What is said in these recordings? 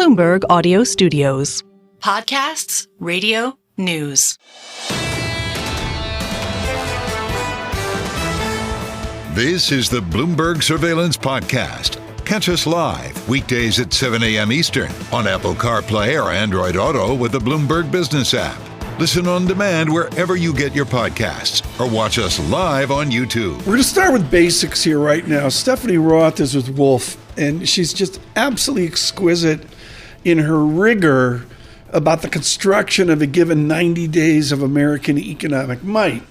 Bloomberg Audio Studios. Podcasts, radio, news. This is the Bloomberg Surveillance Podcast. Catch us live weekdays at 7 a.m. Eastern on Apple CarPlay or Android Auto with the Bloomberg Business app. Listen on demand wherever you get your podcasts or watch us live on YouTube. We're going to start with basics here right now. Stephanie Roth is with Wolfe, and she's just absolutely exquisite in her rigor about the construction of a given 90 days of American economic might.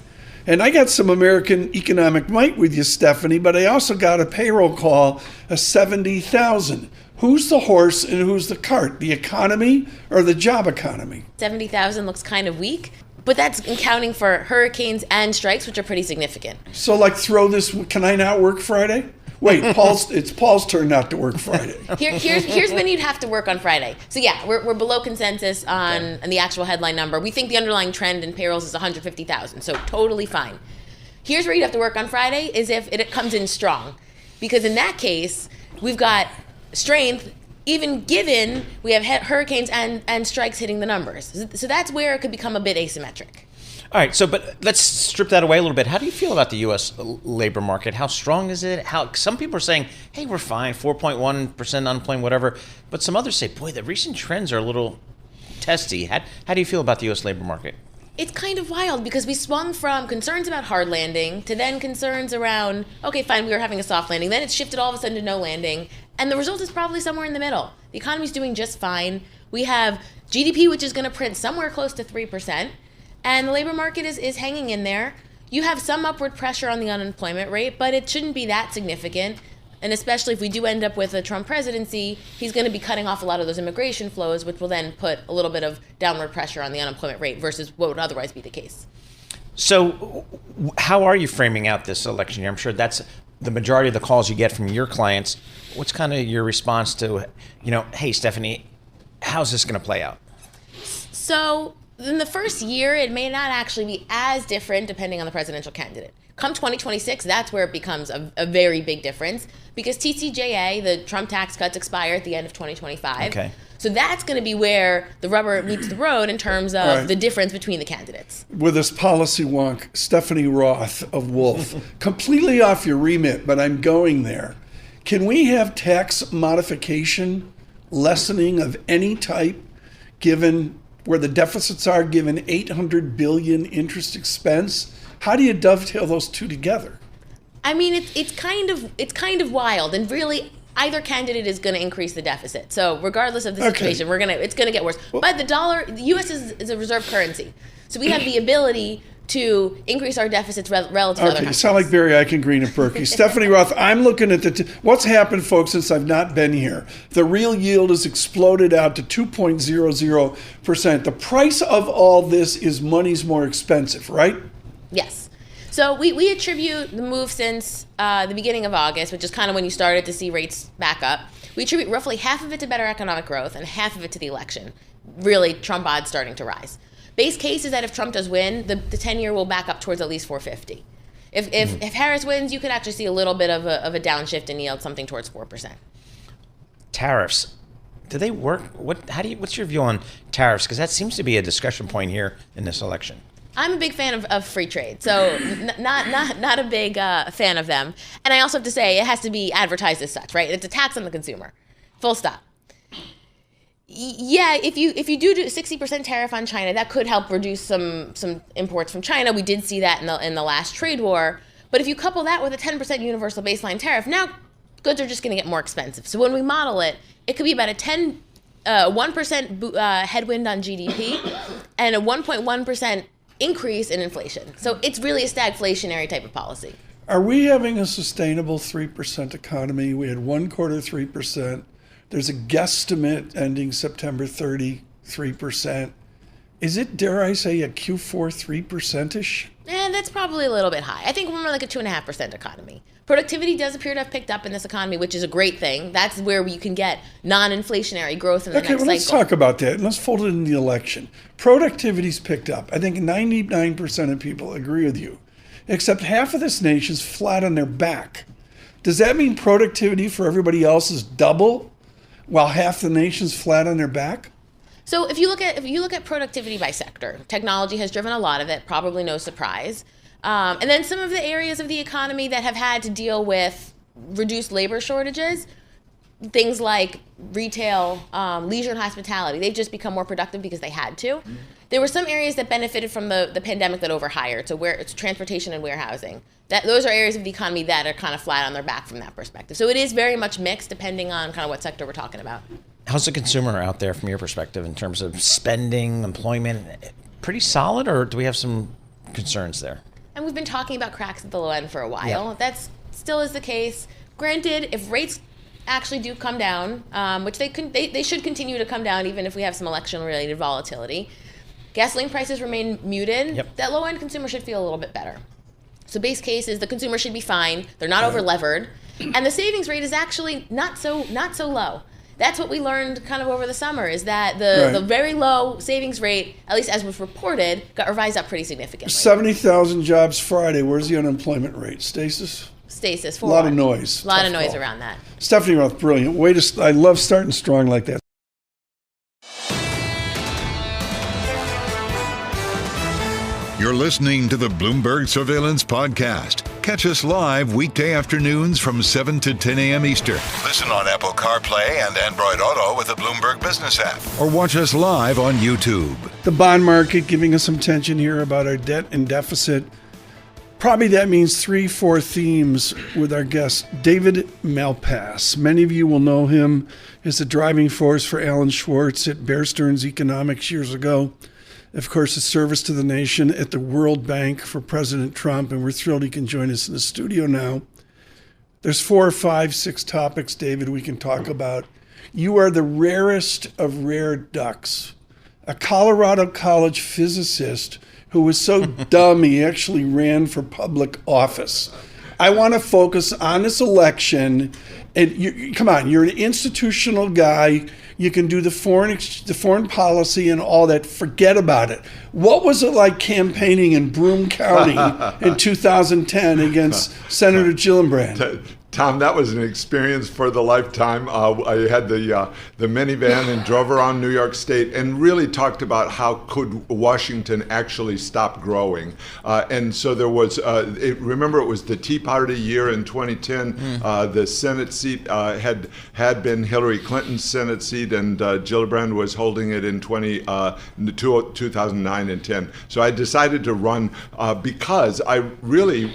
And I got some American economic might with you, Stephanie, but I also got a payroll call of 70,000. Who's the horse and who's the cart? The economy or the job economy? 70,000 looks kind of weak, but that's accounting for hurricanes and strikes, which are pretty significant. So throw this, can I not work Friday? Wait, it's Paul's turn not to work Friday. Here's when you'd have to work on Friday. So yeah, we're below consensus on the actual headline number. We think the underlying trend in payrolls is 150,000, so totally fine. Here's where you'd have to work on Friday is if it comes in strong. Because in that case, we've got strength, even given we have hurricanes and strikes hitting the numbers. So that's where it could become a bit asymmetric. All right, but let's strip that away a little bit. How do you feel about the U.S. labor market? How strong is it? Some people are saying, hey, we're fine, 4.1% unemployment, whatever. But some others say, boy, the recent trends are a little testy. How do you feel about the U.S. labor market? It's kind of wild because we swung from concerns about hard landing to then concerns around, okay, fine, we were having a soft landing. Then it's shifted all of a sudden to no landing. And the result is probably somewhere in the middle. The economy's doing just fine. We have GDP, which is going to print somewhere close to 3%. And the labor market is hanging in there. You have some upward pressure on the unemployment rate, but it shouldn't be that significant. And especially if we do end up with a Trump presidency, he's going to be cutting off a lot of those immigration flows, which will then put a little bit of downward pressure on the unemployment rate versus what would otherwise be the case. So how are you framing out this election year? I'm sure that's the majority of the calls you get from your clients. What's kind of your response to, hey, Stephanie, how's this going to play out? So in the first year, it may not actually be as different depending on the presidential candidate. Come 2026, that's where it becomes a very big difference because TCJA, the Trump tax cuts, expire at the end of 2025. Okay. So that's going to be where the rubber meets the road in terms of the difference between the candidates. With this policy wonk, Stephanie Roth of Wolfe, completely off your remit, but I'm going there. Can we have tax modification, lessening of any type, given where the deficits are, given $800 billion interest expense? How do you dovetail those two together? I mean, it's kind of wild, and really either candidate is going to increase the deficit. So regardless of the situation, it's going to get worse. But the U.S. is a reserve currency, so we have the ability to increase our deficits relative to other countries. You sound like Barry Eichengreen and Berkey. Stephanie Roth, I'm looking at what's happened, folks, since I've not been here. The real yield has exploded out to 2.00%. The price of all this is money's more expensive, right? Yes. So we attribute the move since the beginning of August, which is kind of when you started to see rates back up. We attribute roughly half of it to better economic growth and half of it to the election. Really, Trump odds starting to rise. Base case is that if Trump does win, the 10-year will back up towards at least 450. If Harris wins, you could actually see a little bit of a downshift in yield, something towards 4%. Tariffs, do they work? What's your view on tariffs? Because that seems to be a discussion point here in this election. I'm a big fan of free trade, so not a big fan of them. And I also have to say it has to be advertised as such, right? It's a tax on the consumer, full stop. Yeah, if you do 60% tariff on China, that could help reduce some imports from China. We did see that in the last trade war. But if you couple that with a 10% universal baseline tariff, now goods are just going to get more expensive. So when we model it, it could be about a 1% headwind on GDP and a 1.1% increase in inflation. So it's really a stagflationary type of policy. Are we having a sustainable 3% economy? We had one quarter 3%. There's a guesstimate ending September 30, 3%. Is it, dare I say, a Q4 3%-ish? That's probably a little bit high. I think we're more like a 2.5% economy. Productivity does appear to have picked up in this economy, which is a great thing. That's where you can get non-inflationary growth in the next cycle. Let's talk about that. And let's fold it in the election. Productivity's picked up. I think 99% of people agree with you, except half of this nation's flat on their back. Does that mean productivity for everybody else is double? while half the nation's flat on their back? So if you look at productivity by sector, technology has driven a lot of it, probably no surprise. And then some of the areas of the economy that have had to deal with reduced labor shortages, things like retail, leisure and hospitality, they've just become more productive because they had to. There were some areas that benefited from the pandemic that overhired, so where it's transportation and warehousing. Those are areas of the economy that are kind of flat on their back from that perspective. So it is very much mixed depending on kind of what sector we're talking about. How's the consumer out there from your perspective in terms of spending, employment? Pretty solid, or do we have some concerns there? And we've been talking about cracks at the low end for a while. Yeah. That still is the case. Granted, if rates actually do come down, which they should continue to come down even if we have some election-related volatility, gasoline prices remain muted, Yep. That low-end consumer should feel a little bit better. So base case is the consumer should be fine. They're not over-levered. And the savings rate is actually not so low. That's what we learned kind of over the summer, is that the very low savings rate, at least as was reported, got revised up pretty significantly. 70,000 jobs Friday. Where's the unemployment rate? Stasis? Stasis. A lot of noise. A lot of Tough noise call. around that. Stephanie Roth, brilliant. I love starting strong like that. You're listening to the Bloomberg Surveillance Podcast. Catch us live weekday afternoons from 7 to 10 a.m. Eastern. Listen on Apple CarPlay and Android Auto with the Bloomberg Business app. Or watch us live on YouTube. The bond market giving us some tension here about our debt and deficit. Probably that means 3-4 themes with our guest, David Malpass. Many of you will know him as the driving force for Alan Schwartz at Bear Stearns Economics years ago. Of course, his service to the nation at the World Bank for President Trump, and we're thrilled he can join us in the studio now. There's 4 or 5, 6 topics, David, we can talk about. You are the rarest of rare ducks, a Colorado College physicist who was so dumb he actually ran for public office. I want to focus on this election. And come on, you're an institutional guy. You can do the foreign policy and all that. Forget about it. What was it like campaigning in Broome County in 2010 against Senator Gillibrand? Tom, that was an experience for the lifetime. I had the minivan and drove around New York State and really talked about how could Washington actually stop growing. And so there was, remember it was the Tea Party year in 2010. The Senate seat had been Hillary Clinton's Senate seat, and Gillibrand was holding it in 2009 and 10. So I decided to run because I really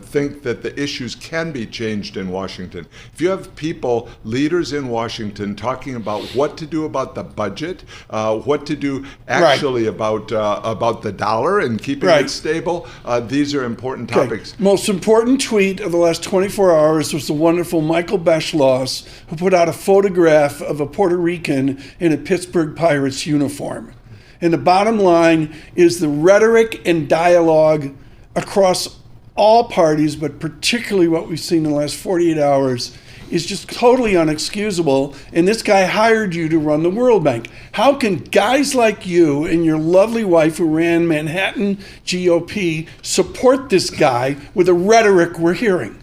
think that the issues can be changed in Washington. If you have people, leaders in Washington, talking about what to do about the budget, what to do actually about the dollar and keeping it stable, these are important topics. Most important tweet of the last 24 hours was the wonderful Michael Beschloss, who put out a photograph of a Puerto Rican in a Pittsburgh Pirates uniform. And the bottom line is the rhetoric and dialogue across all parties, but particularly what we've seen in the last 48 hours, is just totally unexcusable. And this guy hired you to run the World Bank. How can guys like you and your lovely wife who ran Manhattan GOP support this guy with the rhetoric we're hearing?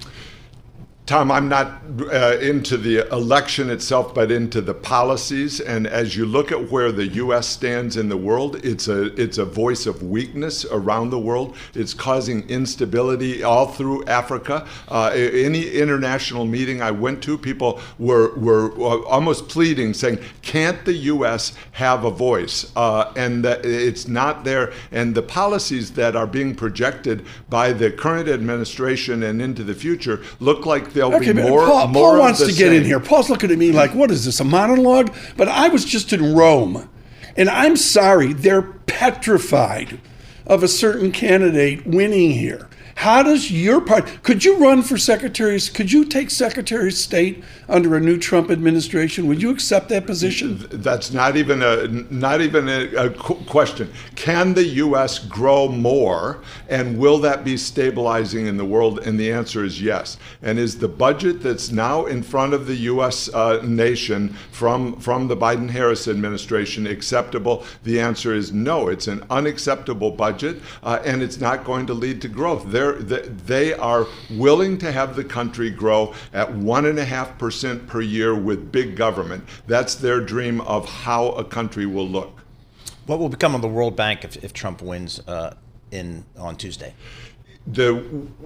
Tom, I'm not into the election itself, but into the policies. And as you look at where the U.S. stands in the world, it's a voice of weakness around the world. It's causing instability all through Africa. Any international meeting I went to, people were almost pleading, saying, can't the U.S. have a voice? And that it's not there. And the policies that are being projected by the current administration and into the future look like they'll be more Paul wants to get same. in here. Paul's looking at me like, what is this, a monologue? But I was just in Rome, and I'm sorry, they're petrified of a certain candidate winning here. How does your party, could you run for could you take Secretary of State under a new Trump administration? Would you accept that position? That's not even a question. Can the U.S. grow more, and will that be stabilizing in the world? And the answer is yes. And is the budget that's now in front of the U.S. Nation from the Biden-Harris administration acceptable? The answer is no. It's an unacceptable budget, and it's not going to lead to growth. There they are willing to have the country grow at 1.5% per year with big government. That's their dream of how a country will look. What will become of the World Bank if Trump wins on Tuesday?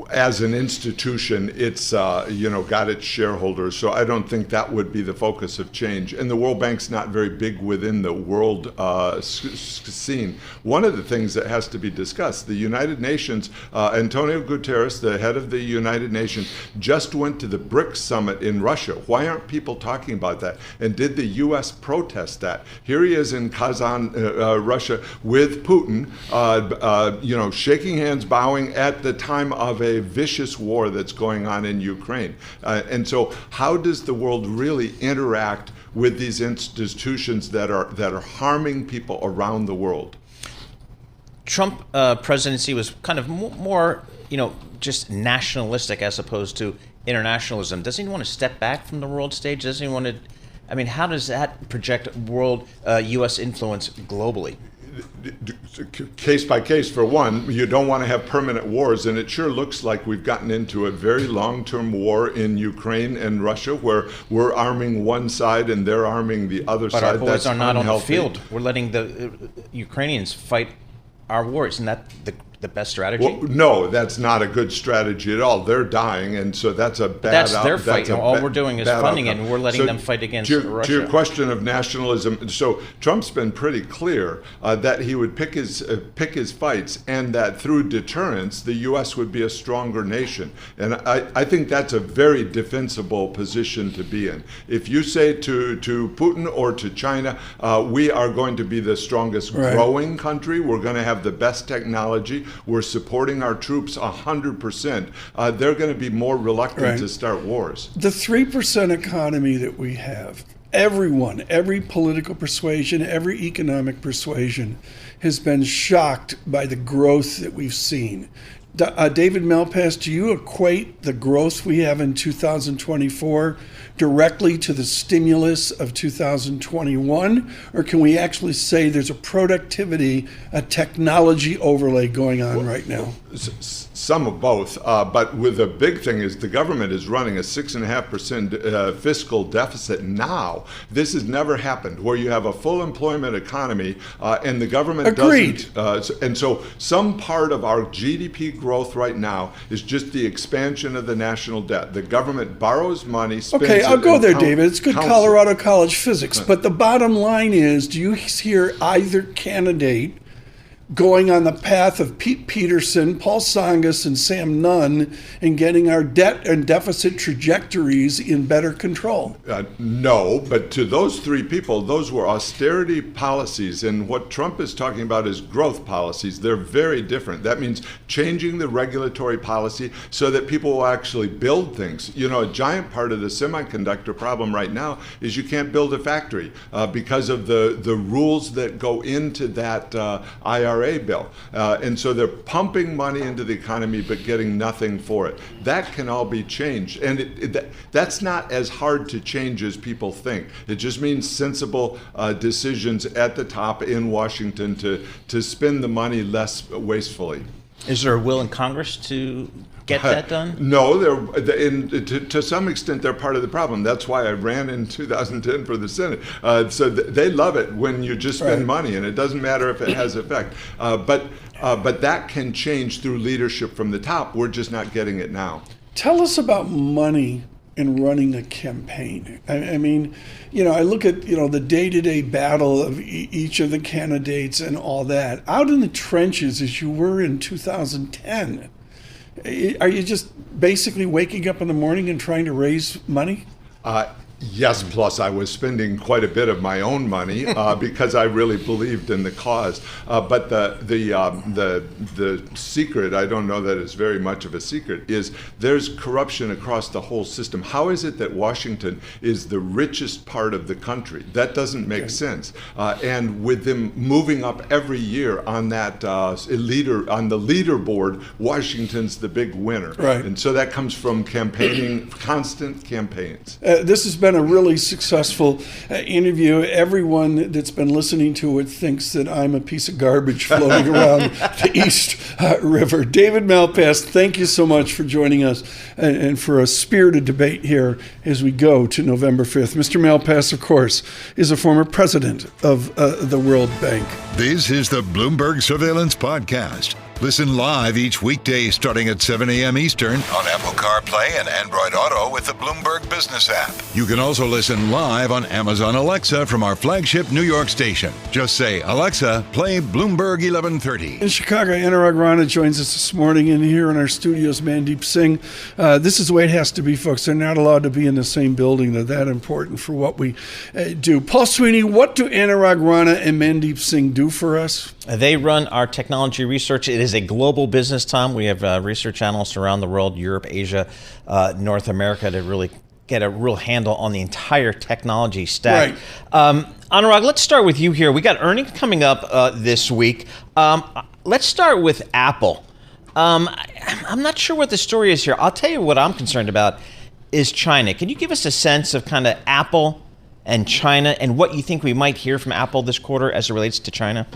As an institution, it's got its shareholders, so I don't think that would be the focus of change. And the World Bank's not very big within the world scene. One of the things that has to be discussed, the United Nations, Antonio Guterres, the head of the United Nations, just went to the BRICS summit in Russia. Why aren't people talking about that? And did the U.S. protest that? Here he is in Kazan, Russia, with Putin, shaking hands, bowing at the time of a vicious war that's going on in Ukraine. And so how does the world really interact with these institutions that are harming people around the world? Trump presidency was kind of more, just nationalistic as opposed to internationalism. Doesn't he want to step back from the world stage? Doesn't he want to, how does that project world U.S. influence globally? Case by case, for one, you don't want to have permanent wars, and it sure looks like we've gotten into a very long-term war in Ukraine and Russia, where we're arming one side and they're arming the other side. But our boys That's are not unhealthy. on the field. We're letting the Ukrainians fight our war. Isn't that the best strategy? Well, no, that's not a good strategy at all. They're dying, and so that's a bad. That's their fight. All we're doing is funding it, and we're letting them fight against Russia. To your question of nationalism, so Trump's been pretty clear that he would pick his fights, and that through deterrence, the U.S. would be a stronger nation. And I think that's a very defensible position to be in. If you say to Putin or to China, we are going to be the strongest growing country, we're going to have the best technology, we're supporting our troops 100%, they're going to be more reluctant to start wars. The 3% economy that we have, everyone, every political persuasion, every economic persuasion has been shocked by the growth that we've seen. David Malpass, do you equate the growth we have in 2024 directly to the stimulus of 2021? Or can we actually say there's a productivity, a technology overlay going on right now? Some of both, but with the big thing is the government is running a 6.5% fiscal deficit now. This has never happened, where you have a full employment economy and the government doesn't. And so some part of our GDP growth right now is just the expansion of the national debt. The government borrows money, spends Okay, I'll go there, David. It's good counts Colorado College physics. But the bottom line is, do you hear either candidate going on the path of Pete Peterson, Paul Tsongas, and Sam Nunn and getting our debt and deficit trajectories in better control? No, but to those three people, those were austerity policies, and what Trump is talking about is growth policies. They're very different. That means changing the regulatory policy so that people will actually build things. You know, a giant part of the semiconductor problem right now is you can't build a factory because of the rules that go into that IRA bill. And so they're pumping money into the economy but getting nothing for it. That can all be changed. And that's not as hard to change as people think. It just means sensible decisions at the top in Washington to spend the money less wastefully. Is there a will in Congress to get that done? No, to some extent they're part of the problem. That's why I ran in 2010 for the Senate. So they love it when you just spend money, and it doesn't matter if it has effect. But that can change through leadership from the top. We're just not getting it now. Tell us about money in running a campaign. I mean, you know, I look at, you know, the day-to-day battle of each of the candidates and all that. Out in the trenches, as you were in 2010, are you just basically waking up in the morning and trying to raise money? Yes, plus I was spending quite a bit of my own money because I really believed in the cause. But the secret, I don't know that it's very much of a secret, is there's corruption across the whole system. How is it that Washington is the richest part of the country? That doesn't make sense. And with them moving up every year on that on the leaderboard, Washington's the big winner. Right. And so that comes from campaigning, constant campaigns. This has been been a really successful interview. Everyone that's been listening to it thinks that I'm a piece of garbage floating around the East River. David Malpass, thank you so much for joining us and for a spirited debate here as we go to November 5th. Mr. Malpass, of course, is a former president of the World Bank. This is the Bloomberg Surveillance Podcast. Listen live each weekday starting at 7 a.m. Eastern on Apple CarPlay and Android Auto with the Bloomberg Business app. You can also listen live on Amazon Alexa from our flagship New York station. Just say, Alexa, play Bloomberg 1130. In Chicago, Anurag Rana joins us this morning, and here in our studios, Mandeep Singh. This is the way it has to be, folks. They're not allowed to be in the same building. They're that important for what we do. Paul Sweeney, what do Anurag Rana and Mandeep Singh do for us? They run our technology research. It is a global business, Tom. We have research analysts around the world, Europe, Asia, North America, to really get a real handle on the entire technology stack. Right. Anurag, let's start with you here. We got earnings coming up this week. Let's start with Apple. I'm not sure what the story is here. I'll tell you what I'm concerned about is China. Can you give us a sense of kind of Apple and China and what you think we might hear from Apple this quarter as it relates to China?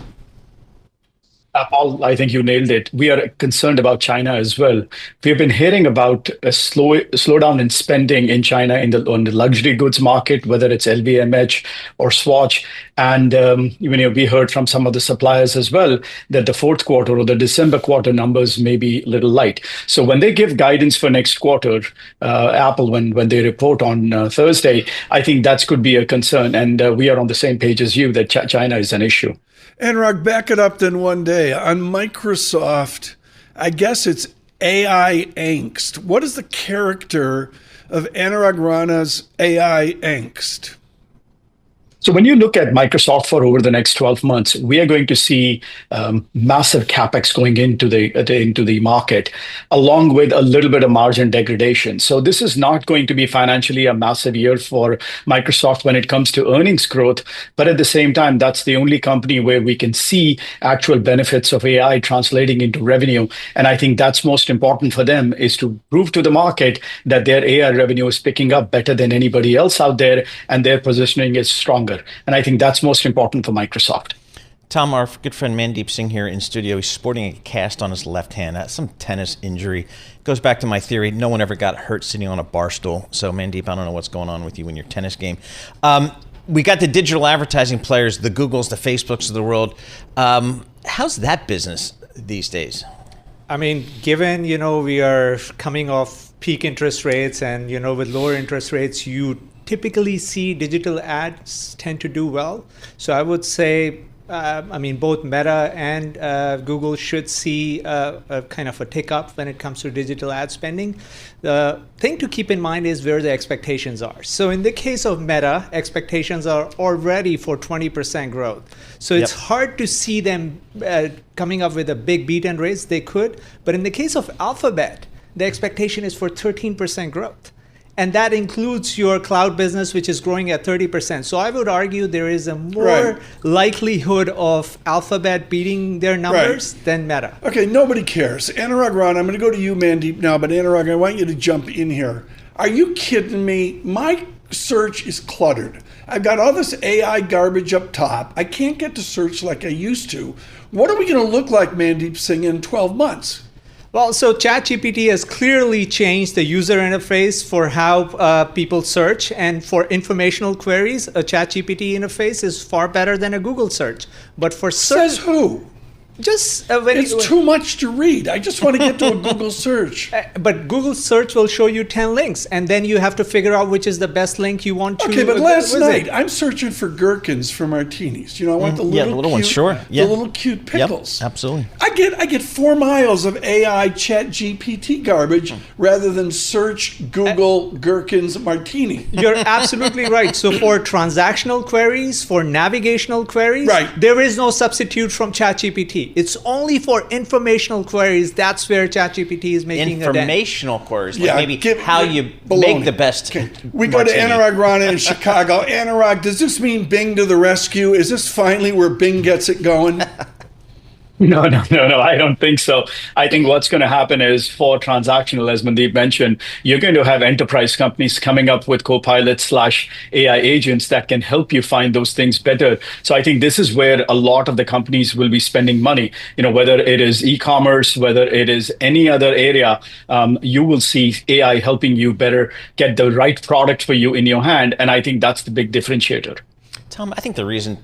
Paul, I think you nailed it. We are concerned about China as well. We've been hearing about a slowdown in spending in China on the luxury goods market, whether it's LVMH or Swatch. And we heard from some of the suppliers as well that the fourth quarter or the December quarter numbers may be a little light. So when they give guidance for next quarter, Apple, when they report on Thursday, I think that could be a concern. And we are on the same page as you that China is an issue. Anurag, back it up then one day. On Microsoft, I guess it's AI angst. What is the character of Anurag Rana's AI angst? So when you look at Microsoft for over the next 12 months, we are going to see massive capex going into the market, along with a little bit of margin degradation. So this is not going to be financially a massive year for Microsoft when it comes to earnings growth. But at the same time, that's the only company where we can see actual benefits of AI translating into revenue. And I think that's most important for them, is to prove to the market that their AI revenue is picking up better than anybody else out there, and their positioning is stronger. And I think that's most important for Microsoft. Tom, our good friend Mandeep Singh here in studio, he's sporting a cast on his left hand. That's some tennis injury. Goes back to my theory, no one ever got hurt sitting on a bar stool. So Mandeep, I don't know what's going on with you in your tennis game. We got the digital advertising players, the Googles, the Facebooks of the world. How's that business these days? I mean, given, we are coming off peak interest rates and, with lower interest rates, you typically see digital ads tend to do well. So I would say, both Meta and Google should see a kind of a tick up when it comes to digital ad spending. The thing to keep in mind is where the expectations are. So in the case of Meta, expectations are already for 20% growth. So it's hard to see them coming up with a big beat and raise. They could. But in the case of Alphabet, the expectation is for 13% growth. And that includes your cloud business, which is growing at 30%. So I would argue there is a more likelihood of Alphabet beating their numbers than Meta. Okay, nobody cares. Anurag Rana, I'm going to go to you, Mandeep, now. But Anurag, I want you to jump in here. Are you kidding me? My search is cluttered. I've got all this AI garbage up top. I can't get to search like I used to. What are we going to look like, Mandeep Singh, in 12 months? Well, so ChatGPT has clearly changed the user interface for how people search. And for informational queries, a ChatGPT interface is far better than a Google search. But for search... Says who? Just it's too much to read. I just want to get to a Google search. But Google search will show you 10 links, and then you have to figure out which is the best link you want to. Okay, but last night I'm searching for gherkins for martinis. I want the little cute, ones, sure. The little cute pickles. Yep, absolutely. I get 4 miles of AI Chat GPT garbage rather than search Google gherkins martini. You're absolutely right. So for transactional queries, for navigational queries, there is no substitute from ChatGPT. It's only for informational queries. That's where ChatGPT is making informational queries. Like maybe how you baloney. Make the best. Okay. We go to Anurag Rana in Chicago. Anurag, does this mean Bing to the rescue? Is this finally where Bing gets it going? No. I don't think so. I think what's going to happen is for transactional, as Mandeep mentioned, you're going to have enterprise companies coming up with Copilot/AI agents that can help you find those things better. So I think this is where a lot of the companies will be spending money. Whether it is e-commerce, whether it is any other area, you will see AI helping you better get the right product for you in your hand. And I think that's the big differentiator. Tom, I think the reason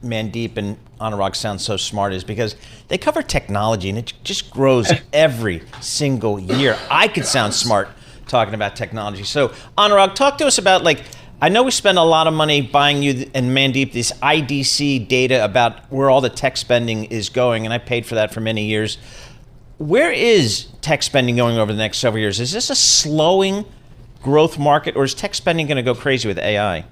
Mandeep and Anurag sound so smart is because they cover technology and it just grows every single year. I could sound smart talking about technology. So Anurag, talk to us about, I know we spend a lot of money buying you and Mandeep this IDC data about where all the tech spending is going, and I paid for that for many years. Where is tech spending going over the next several years? Is this a slowing growth market, or is tech spending going to go crazy with AI?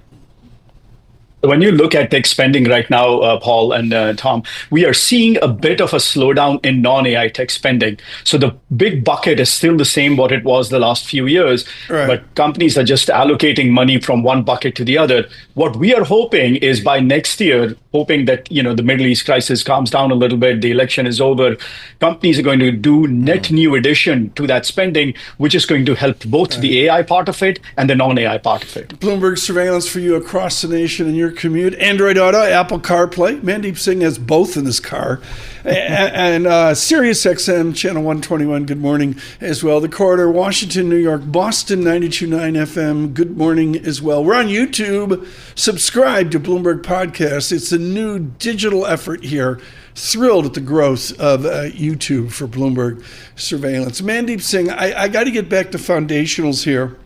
When you look at tech spending right now, Paul and Tom, we are seeing a bit of a slowdown in non-AI tech spending. So the big bucket is still the same what it was the last few years, right. But companies are just allocating money from one bucket to the other. What we are hoping is by next year, hoping that the Middle East crisis calms down a little bit, the election is over, companies are going to do net new addition to that spending, which is going to help both the AI part of it and the non-AI part of it. Bloomberg surveillance for you across the nation in your commute. Android Auto, Apple CarPlay. Mandeep Singh has both in his car. and Sirius XM, channel 121, good morning as well. The Corridor, Washington, New York, Boston, 92.9 FM, good morning as well. We're on YouTube. Subscribe to Bloomberg Podcast. It's a new digital effort here. Thrilled at the growth of YouTube for Bloomberg surveillance. Mandeep Singh, I got to get back to foundationals here.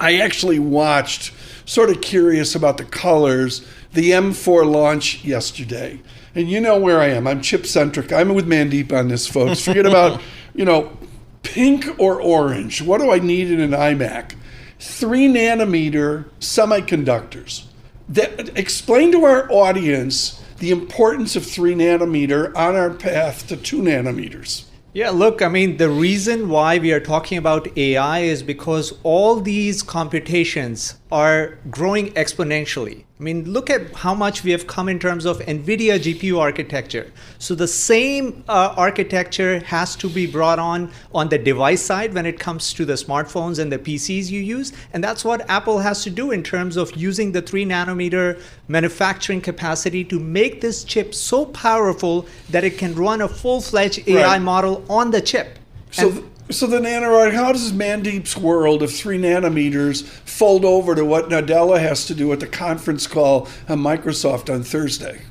I actually watched, sort of curious about the colors, the M4 launch yesterday. And you know where I am. I'm chip-centric. I'm with Mandeep on this, folks. Forget about, pink or orange. What do I need in an iMac? 3 nanometer semiconductors. Explain to our audience the importance of 3 nanometer on our path to 2 nanometers. Yeah, look, the reason why we are talking about AI is because all these computations are growing exponentially. Look at how much we have come in terms of NVIDIA GPU architecture. So the same architecture has to be brought on the device side when it comes to the smartphones and the PCs you use. And that's what Apple has to do in terms of using the 3 nanometer manufacturing capacity to make this chip so powerful that it can run a full-fledged AI model on the chip. So then, Anurag, how does Mandeep's world of 3 nanometers fold over to what Nadella has to do at the conference call on Microsoft on Thursday?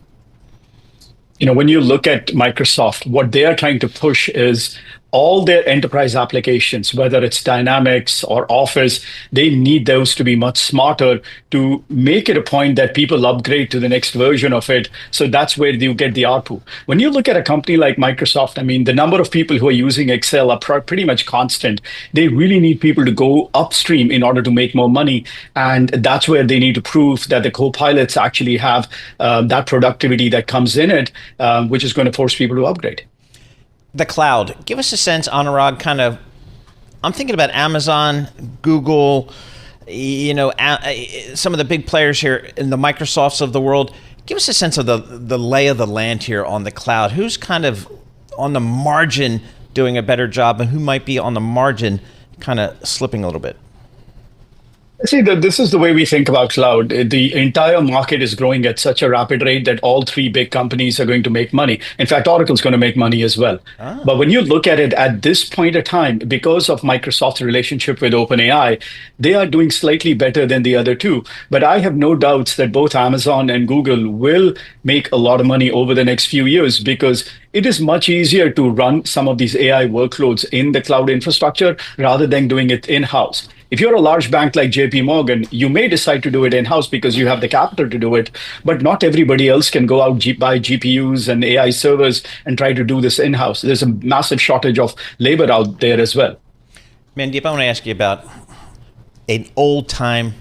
When you look at Microsoft, what they are trying to push is all their enterprise applications, whether it's Dynamics or Office, they need those to be much smarter to make it a point that people upgrade to the next version of it. So that's where you get the ARPU. When you look at a company like Microsoft, the number of people who are using Excel are pretty much constant. They really need people to go upstream in order to make more money. And that's where they need to prove that the co-pilots actually have that productivity that comes in it, which is going to force people to upgrade. The cloud. Give us a sense, Anurag, I'm thinking about Amazon, Google, some of the big players here in the Microsofts of the world. Give us a sense of the lay of the land here on the cloud. Who's kind of on the margin doing a better job and who might be on the margin kind of slipping a little bit? See, this is the way we think about cloud. The entire market is growing at such a rapid rate that all 3 big companies are going to make money. In fact, Oracle's going to make money as well. But when you look at it at this point of time, because of Microsoft's relationship with OpenAI, they are doing slightly better than the other 2. But I have no doubts that both Amazon and Google will make a lot of money over the next few years because it is much easier to run some of these AI workloads in the cloud infrastructure rather than doing it in-house. If you're a large bank like JP Morgan, you may decide to do it in-house because you have the capital to do it, but not everybody else can go out buy GPUs and AI servers and try to do this in-house. There's a massive shortage of labor out there as well. Mandeep, I want to ask you about an old-time,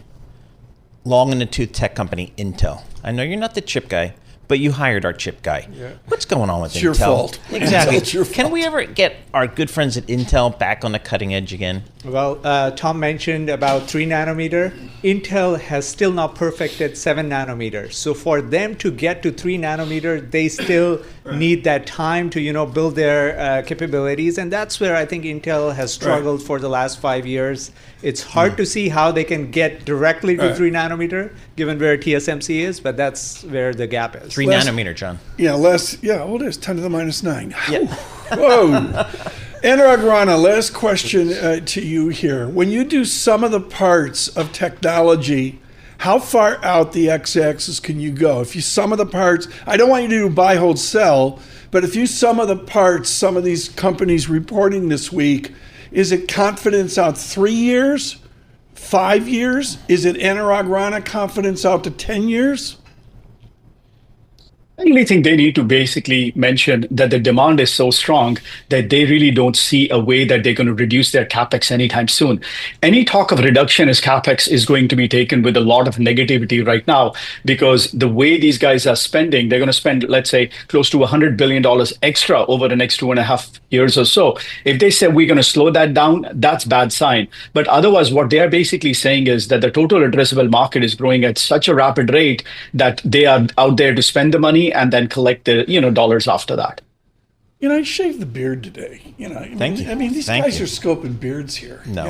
long-in-the-tooth tech company, Intel. I know you're not the chip guy, but you hired our chip guy. Yeah. What's going on with it's Intel? Your fault. Exactly. It's your fault. Can we ever get our good friends at Intel back on the cutting edge again? Well, Tom mentioned about 3 nanometer. Intel has still not perfected 7 nanometers. So for them to get to 3 nanometer, they still need that time to, build their capabilities. And that's where I think Intel has struggled for the last 5 years. It's hard to see how they can get directly to 3 nanometer, given where TSMC is, but that's where the gap is. 3 nanometer, John. Yeah, it is 10 to the minus 9. Yeah. Whoa. Anurag Rana, last question to you here. When you do sum of the parts of technology, how far out the x-axis can you go? If you sum of the parts, I don't want you to do buy, hold, sell, but if you sum of the parts, some of these companies reporting this week, is it confidence out 3 years, 5 years? Is it Anurag Rana confidence out to 10 years? I really think they need to basically mention that the demand is so strong that they really don't see a way that they're going to reduce their capex anytime soon. Any talk of reduction in capex is going to be taken with a lot of negativity right now, because the way these guys are spending, they're going to spend, let's say, close to $100 billion extra over the next 2.5 years or so. If they say we're going to slow that down, that's bad sign. But otherwise, what they're basically saying is that the total addressable market is growing at such a rapid rate that they are out there to spend the money and then collect the dollars after that. I shaved the beard today. Thank you. I mean, these guys are scoping beards here. No,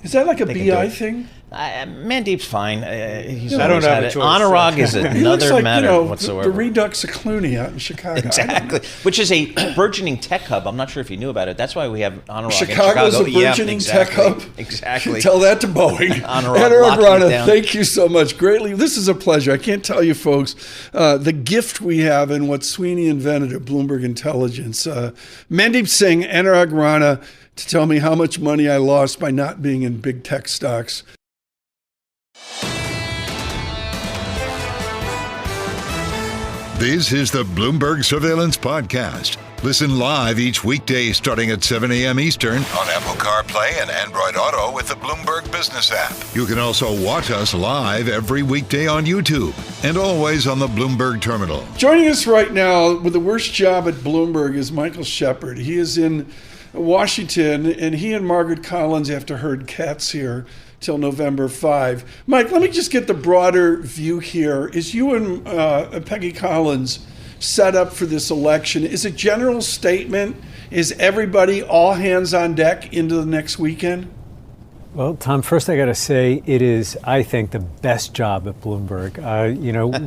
is that like a BI thing? Mandeep's fine. He's I don't have a choice. Anurag is another matter whatsoever. The Redux of Clooney out in Chicago. Exactly, which is a burgeoning tech hub. I'm not sure if you knew about it. That's why we have Anurag Chicago's in Chicago. a burgeoning tech hub. Exactly. Tell that to Boeing. Anurag Rana, thank you so much. Greatly. This is a pleasure. I can't tell you, folks, the gift we have in what Sweeney invented at Bloomberg Intelligence. Mandeep Singh, Anurag Rana, to tell me how much money I lost by not being in big tech stocks. This is the Bloomberg Surveillance Podcast. Listen live each weekday starting at 7 a.m. Eastern on Apple CarPlay and Android Auto with the Bloomberg Business app. You can also watch us live every weekday on YouTube and always on the Bloomberg Terminal. Joining us right now with the worst job at Bloomberg is Michael Shepard. He is in Washington, and he and Margaret Collins have to herd cats here till November 5. Mike, let me just get the broader view here. Is you and Peggy Collins set up for this election? Is it general statement? Is everybody all hands on deck into the next weekend? Well, Tom, first I got to say it is, I think, the best job at Bloomberg.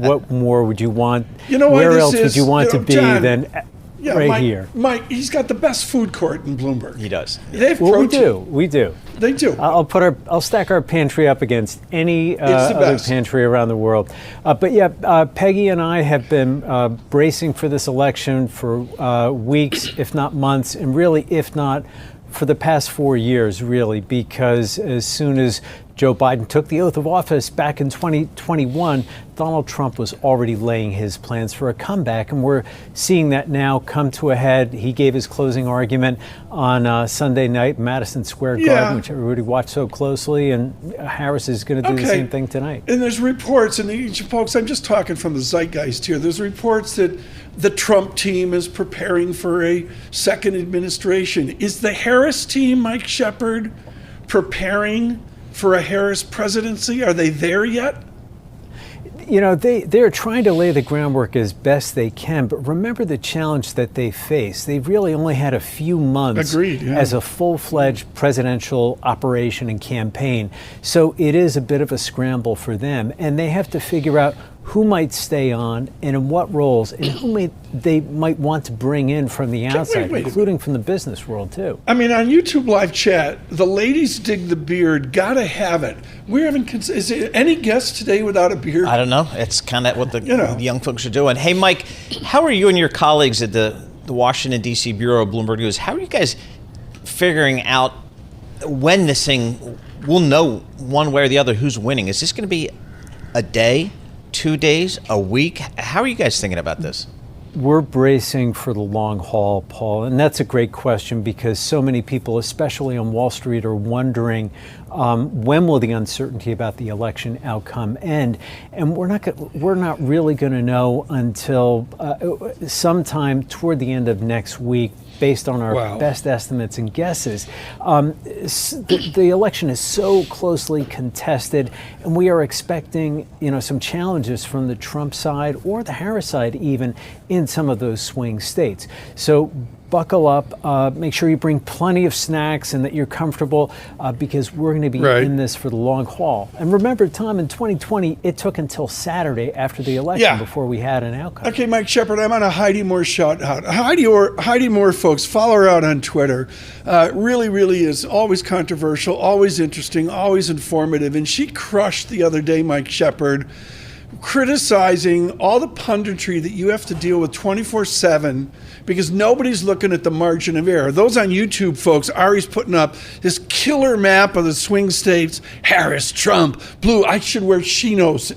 What more would you want? Where else would you want to be John, than right here? Mike, he's got the best food court in Bloomberg. He does. They have protein. We do. They do. I'll stack our pantry up against any other pantry around the world. Peggy and I have been bracing for this election for weeks, if not months, and really, if not for the past 4 years, really, because as soon as Joe Biden took the oath of office back in 2021, Donald Trump was already laying his plans for a comeback, and we're seeing that now come to a head. He gave his closing argument on Sunday night, Madison Square Garden, which everybody watched so closely, and Harris is going to do the same thing tonight. And there's reports, and folks, I'm just talking from the zeitgeist here. There's reports that the Trump team is preparing for a second administration. Is the Harris team, Mike Shepard, preparing for a Harris presidency? Are they there yet? They're trying to lay the groundwork as best they can, but remember the challenge that they face. They've really only had a few months as a full-fledged presidential operation and campaign. So it is a bit of a scramble for them, and they have to figure out who might stay on and in what roles, and who they might want to bring in from the outside, including from the business world, too. I mean, on YouTube live chat, the ladies dig the beard, gotta have it. Is there any guest today without a beard? I don't know. It's kind of what the young folks are doing. Hey, Mike, how are you and your colleagues at the Washington, D.C. Bureau of Bloomberg News, how are you guys figuring out when this thing, we'll know one way or the other who's winning? Is this going to be a day, 2 days, a week? How are you guys thinking about this? we're bracing for the long haul, Paul, and that's a great question because so many people, especially on Wall Street, are wondering when will the uncertainty about the election outcome end? And we're not really going to know until sometime toward the end of next week, based on our best estimates and guesses. The election is so closely contested, and we are expecting, some challenges from the Trump side or the Harris side even in some of those swing states. So buckle up, make sure you bring plenty of snacks and that you're comfortable because we're going to be in this for the long haul. And remember, Tom, in 2020, it took until Saturday after the election before we had an outcome. Okay, Mike Shepard, I'm on a Heidi Moore shout out. Heidi Moore, folks, follow her out on Twitter. Really, really is always controversial, always interesting, always informative. And she crushed the other day, Mike Shepard, criticizing all the punditry that you have to deal with 24/7 because nobody's looking at the margin of error. Those on YouTube, folks, Ari's putting up this killer map of the swing states, Harris, Trump, blue. I should wear chinos,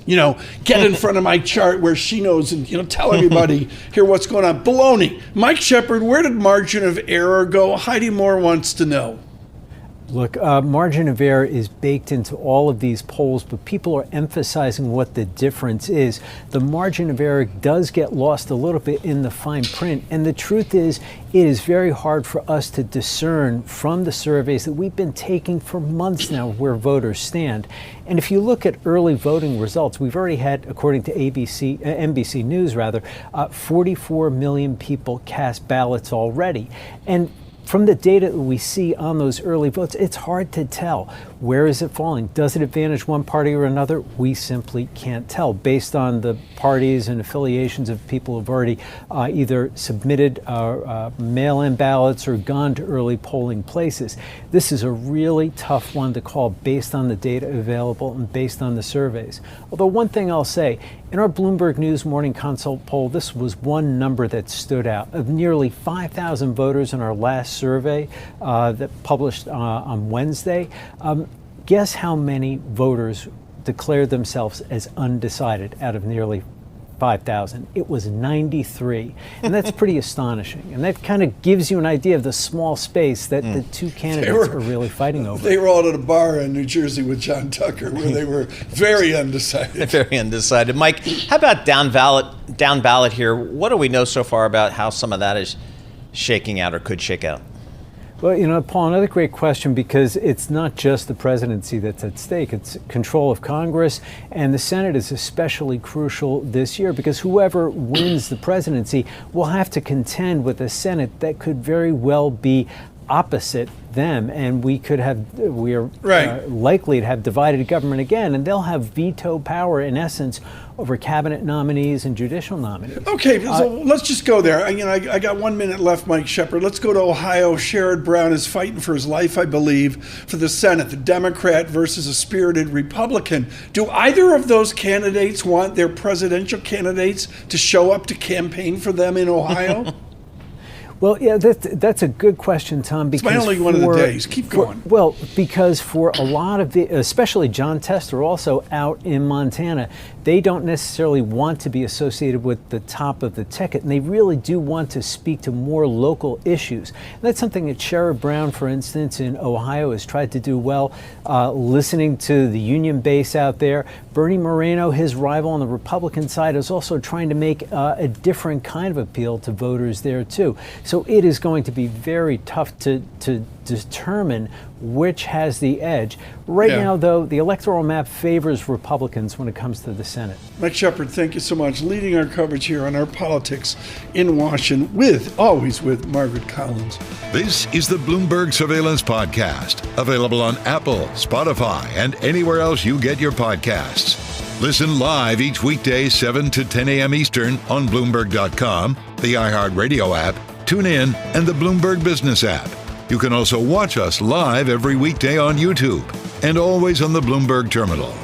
get in front of my chart, wear chinos and, tell everybody here what's going on. Baloney. Mike Shepard, where did margin of error go? Heidi Moore wants to know. Look, margin of error is baked into all of these polls, but people are emphasizing what the difference is. The margin of error does get lost a little bit in the fine print. And the truth is, it is very hard for us to discern from the surveys that we've been taking for months now where voters stand. And if you look at early voting results, we've already had, according to NBC News, 44 million people cast ballots already. And from the data that we see on those early votes, it's hard to tell. Where is it falling? Does it advantage one party or another? We simply can't tell based on the parties and affiliations of people who've already either submitted mail-in ballots or gone to early polling places. This is a really tough one to call based on the data available and based on the surveys. Although one thing I'll say, in our Bloomberg News Morning Consult poll, this was one number that stood out. Of nearly 5,000 voters in our last survey that published on Wednesday, guess how many voters declared themselves as undecided out of nearly 5,000? It was 93. And that's pretty astonishing. And that kind of gives you an idea of the small space that the two candidates are really fighting over. They were all at a bar in New Jersey with John Tucker where they were very undecided. Very undecided. Mike, how about down ballot here? What do we know so far about how some of that is shaking out or could shake out? Well, Paul, another great question because it's not just the presidency that's at stake. It's control of Congress, and the Senate is especially crucial this year because whoever wins the presidency will have to contend with a Senate that could very well be opposite them, and we are likely to have divided government again, and they'll have veto power in essence over cabinet nominees and judicial nominees. Okay, so let's just go there. I got 1 minute left, Mike Shepard. Let's go to Ohio. Sherrod Brown is fighting for his life, I believe, for the Senate, the Democrat versus a spirited Republican. Do either of those candidates want their presidential candidates to show up to campaign for them in Ohio? Well, yeah, that's a good question, Tom. Because it's my only one of the days. Keep going. Because for a lot of especially John Tester, also out in Montana, they don't necessarily want to be associated with the top of the ticket, and they really do want to speak to more local issues. And that's something that Sherrod Brown, for instance, in Ohio has tried to do well, listening to the union base out there. Bernie Moreno, his rival on the Republican side, is also trying to make a different kind of appeal to voters there, too. So it is going to be very tough to determine which has the edge. Right now, though, the electoral map favors Republicans when it comes to the Senate. Mike Shepard, thank you so much. Leading our coverage here on our politics in Washington, always with Margaret Collins. This is the Bloomberg Surveillance Podcast, available on Apple, Spotify, and anywhere else you get your podcasts. Listen live each weekday 7 to 10 a.m. Eastern on Bloomberg.com, the iHeartRadio app, TuneIn, and the Bloomberg Business app. You can also watch us live every weekday on YouTube and always on the Bloomberg Terminal.